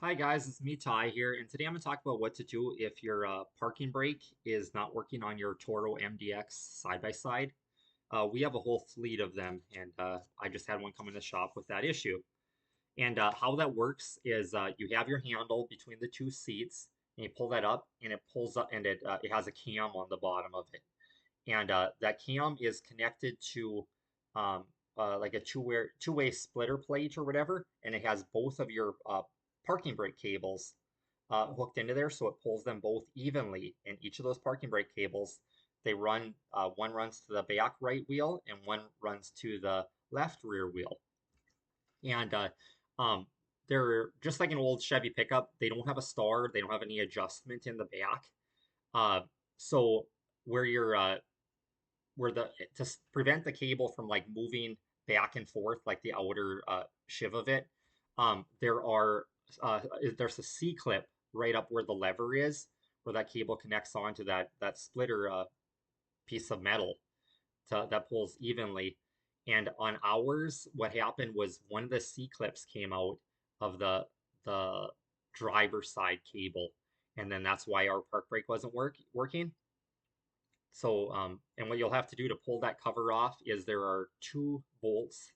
Hi guys, it's me Ty here, and today I'm going to talk about what to do if your parking brake is not working on your Toro MDX side by side. We have a whole fleet of them, and I just had one come in the shop with that issue. And how that works is you have your handle between the two seats, and you pull that up, and it pulls up, and it has a cam on the bottom of it, and that cam is connected to um, like a two-way splitter plate or whatever, and it has both of your parking brake cables hooked into there, so it pulls them both evenly. And each of those parking brake cables, they run one runs to the back right wheel and one runs to the left rear wheel. And um, they're just like an old Chevy pickup. They don't have a star. They don't have any adjustment in the back. Uh, so where you're where the to prevent the cable from like moving back and forth like the outer shiv of it, there are there's a C clip right up where the lever is, where that cable connects onto that splitter piece of metal that pulls evenly. And on ours, what happened was one of the C clips came out of the driver side cable, and then that's why our park brake wasn't working. So, and what you'll have to do to pull that cover off is there are two bolts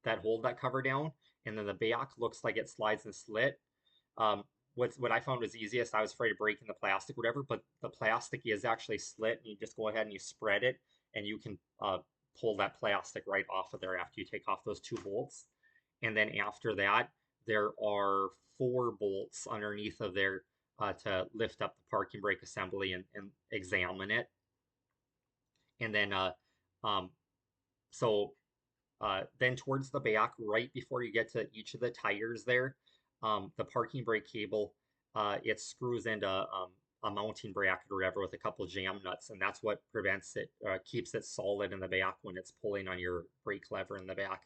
that hold that cover down, and then the back looks like it slides and slit. Um, what I found was easiest. I was afraid of breaking the plastic, whatever, but the plastic is actually slit, and you just go ahead and you spread it, and you can pull that plastic right off of there after you take off those two bolts. And then after that, there are four bolts underneath of there to lift up the parking brake assembly and examine it. And then um, so then towards the back, right before you get to each of the tires there, the parking brake cable, it screws into a mounting bracket or whatever with a couple of jam nuts, and that's what prevents it, keeps it solid in the back when it's pulling on your brake lever in the back.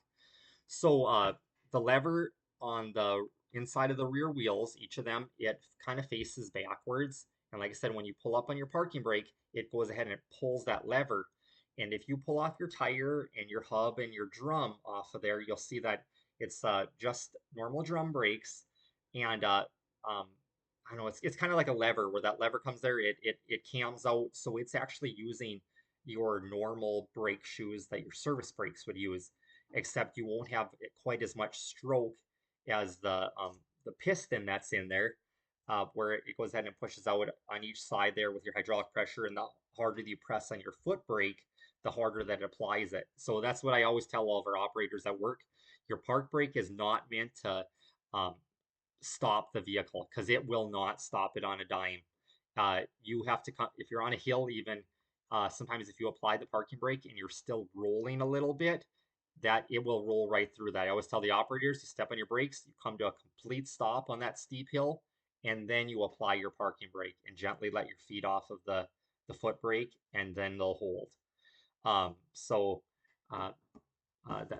So the lever on the inside of the rear wheels, each of them, it kind of faces backwards. And like I said, when you pull up on your parking brake, it goes ahead and it pulls that lever. And if you pull off your tire and your hub and your drum off of there, you'll see that it's just normal drum brakes. And I don't know, it's kind of like a lever where that lever comes there, it cams out. So it's actually using your normal brake shoes that your service brakes would use, except you won't have quite as much stroke as the piston that's in there, where it goes ahead and pushes out on each side there with your hydraulic pressure, and the harder you press on your foot brake, the harder that it applies it. So that's what I always tell all of our operators at work. Your park brake is not meant to um, stop the vehicle because it will not stop it on a dime. You have to, if you're on a hill, even sometimes if you apply the parking brake and you're still rolling a little bit, that it will roll right through that. I always tell the operators, you step on your brakes, you come to a complete stop on that steep hill, and then you apply your parking brake and gently let your feet off of the foot brake, and then they'll hold. So uh,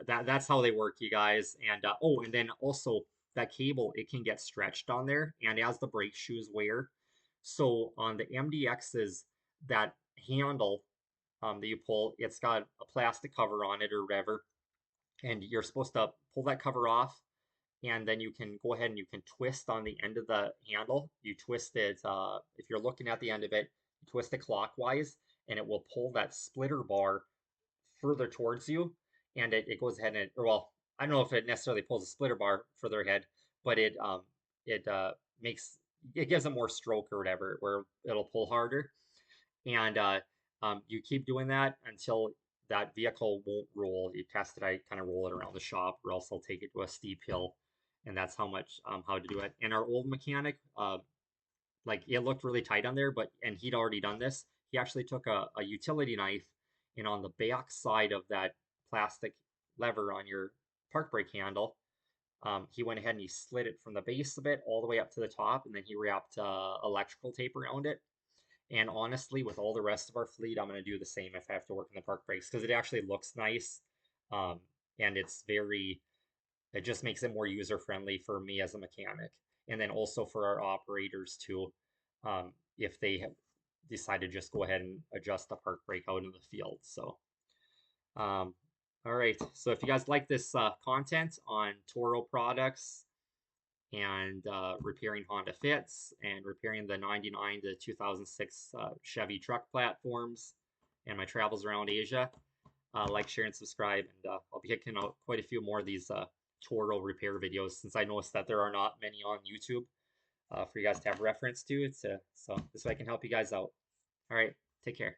that's how they work, you guys. And oh, and then also that cable, it can get stretched on there, and as the brake shoes wear. So on the MDXs, that handle that you pull, it's got a plastic cover on it or whatever, and you're supposed to pull that cover off, and then you can go ahead and you can twist on the end of the handle. You twist it, if you're looking at the end of it, you twist it clockwise, and it will pull that splitter bar further towards you, and it goes ahead and or well, I don't know if it necessarily pulls a splitter bar further ahead, but it makes it gives it more stroke or whatever, where it'll pull harder. And you keep doing that until that vehicle won't roll. You test it. I kind of roll it around the shop, or else I'll take it to a steep hill, and that's how to do it. And our old mechanic, like it looked really tight on there, but and he'd already done this. He actually took a utility knife, and on the back side of that plastic lever on your park brake handle, he went ahead and he slid it from the base of it all the way up to the top, and then he wrapped electrical tape around it. And honestly, with all the rest of our fleet, I'm going to do the same if I have to work in the park brakes, because it actually looks nice, um, and it just makes it more user friendly for me as a mechanic, and then also for our operators too, if they decide to just go ahead and adjust the park brake out in the field. So, um, all right. So if you guys like this content on Toro products and repairing Honda Fits and repairing the 99 to 2006 Chevy truck platforms and my travels around Asia. Like, share, and subscribe, and I'll be kicking out quite a few more of these Toro repair videos since I noticed that there are not many on YouTube for you guys to have reference to. So this way I can help you guys out. All right, take care.